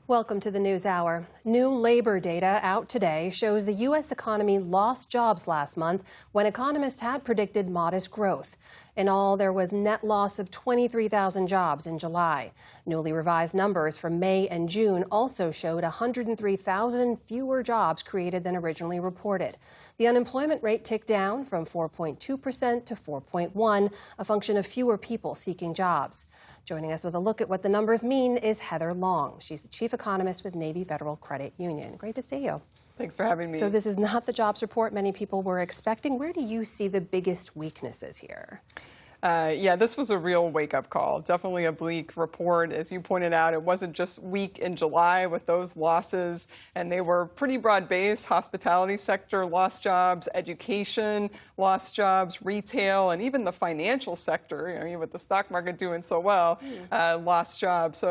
Welcome to the News Hour. New labor data out today shows the U.S. economy lost jobs last month when economists had predicted modest growth. In all, there was net loss of 23,000 jobs in July. Newly revised numbers for May and June also showed 103,000 fewer jobs created than originally reported. The unemployment rate ticked down from 4.2% to 4.1%, a function of fewer people seeking jobs. Joining us with a look at what the numbers mean is Heather Long. She's the chief economist with Navy Federal Credit Union. Great to see you. Thanks for having me. So this is not the jobs report many people were expecting. Where do you see the biggest weaknesses here? Yeah, this was a real wake-up call. Definitely a bleak report. As you pointed out, it wasn't just weak in July with those losses, and they were pretty broad-based. Hospitality sector lost jobs, education lost jobs, retail, and even the financial sector, with the stock market doing so well, lost jobs.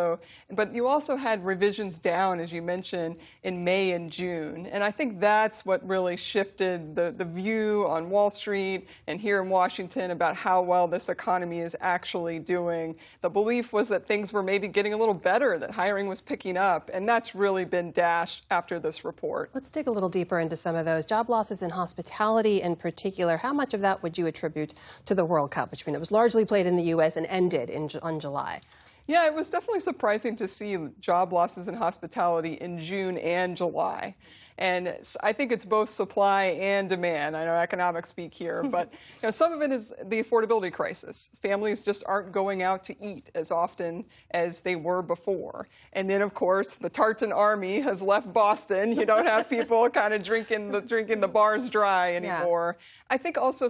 But you also had revisions down, as you mentioned, in May and June. And I think that's what really shifted the view on Wall Street and here in Washington about how well this economy is actually doing. The belief was that things were maybe getting a little better, that hiring was picking up, and that's really been dashed after this report. Let's dig a little deeper into some of those. Job losses in hospitality in particular, how much of that would you attribute to the World Cup, which it was largely played in the U.S. and ended on July? Yeah, it was definitely surprising to see job losses in hospitality in June and July. And I think it's both supply and demand. I know economics speak here, but some of it is the affordability crisis. Families just aren't going out to eat as often as they were before. And then, of course, the tartan army has left Boston. You don't have people kind of drinking the bars dry anymore. Yeah. I think also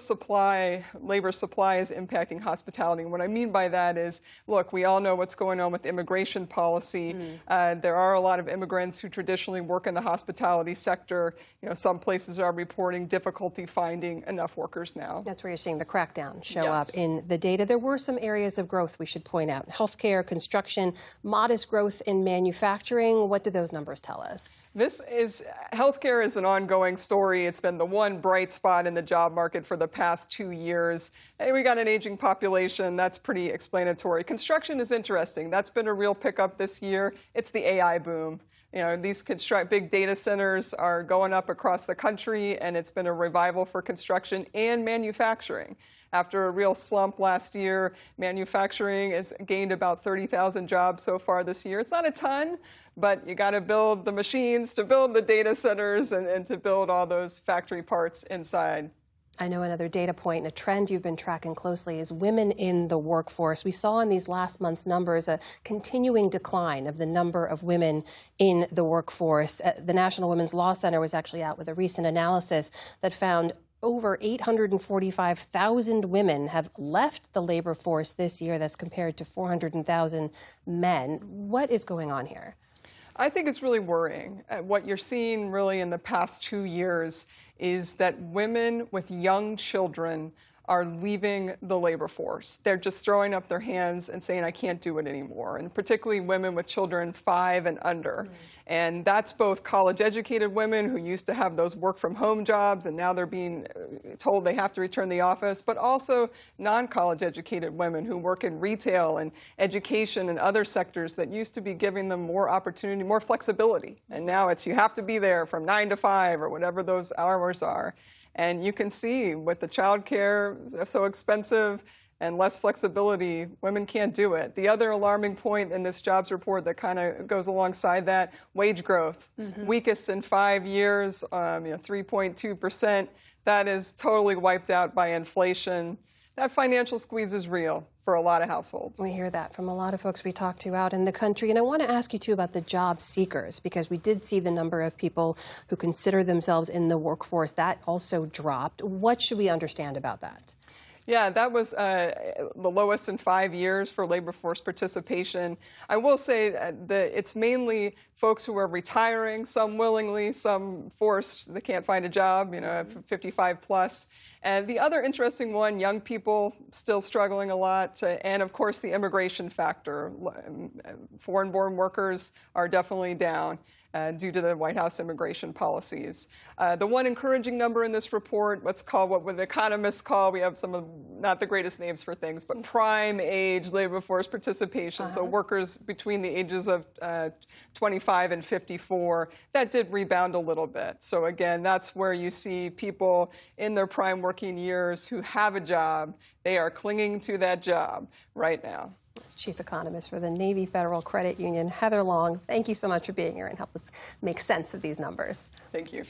labor supply is impacting hospitality. And what I mean by that is, look, we all know what's going on with immigration policy. There are a lot of immigrants who traditionally work in the hospitality sector. Some places are reporting difficulty finding enough workers now. That's where you're seeing the crackdown show up in the data. There were some areas of growth we should point out. Healthcare, construction, modest growth in manufacturing. What do those numbers tell us? Healthcare is an ongoing story. It's been the one bright spot in the job market for the past 2 years. Hey, we got an aging population. That's pretty explanatory. Construction is interesting. That's been a real pickup this year. It's the AI boom. These big data centers are going up across the country, and it's been a revival for construction and manufacturing. After a real slump last year, manufacturing has gained about 30,000 jobs so far this year. It's not a ton, but you got to build the machines to build the data centers and to build all those factory parts inside. I know another data point and a trend you've been tracking closely is women in the workforce. We saw in these last month's numbers a continuing decline of the number of women in the workforce. The National Women's Law Center was actually out with a recent analysis that found over 845,000 women have left the labor force this year. That's compared to 400,000 men. What is going on here? I think it's really worrying. What you're seeing really in the past 2 years is that women with young children are leaving the labor force. They're just throwing up their hands and saying, I can't do it anymore, and particularly women with children 5 and under. And that's both college-educated women who used to have those work-from-home jobs, and now they're being told they have to return to the office, but also non-college-educated women who work in retail and education and other sectors that used to be giving them more opportunity, more flexibility. And now it's you have to be there from 9 to 5 or whatever those hours are. And you can see with the child care so expensive and less flexibility, women can't do it. The other alarming point in this jobs report that kind of goes alongside that, wage growth. Weakest in 5 years, 3.2%. That is totally wiped out by inflation. That financial squeeze is real for a lot of households. We hear that from a lot of folks we talk to out in the country. And I want to ask you, too, about the job seekers, because we did see the number of people who consider themselves in the workforce. That also dropped. What should we understand about that? Yeah, that was the lowest in 5 years for labor force participation. I will say that it's mainly folks who are retiring, some willingly, some forced. They can't find a job, 55 plus. And the other interesting one, young people still struggling a lot, and of course the immigration factor. Foreign-born workers are definitely down due to the White House immigration policies. The one encouraging number in this report, what's called what economists call, we have some of not the greatest names for things, but prime age labor force participation. So workers between the ages of 25 and 54, that did rebound a little bit. So again, that's where you see people in their prime working years who have a job. They are clinging to that job right now. That's Chief Economist for the Navy Federal Credit Union, Heather Long. Thank you so much for being here and help us make sense of these numbers. Thank you.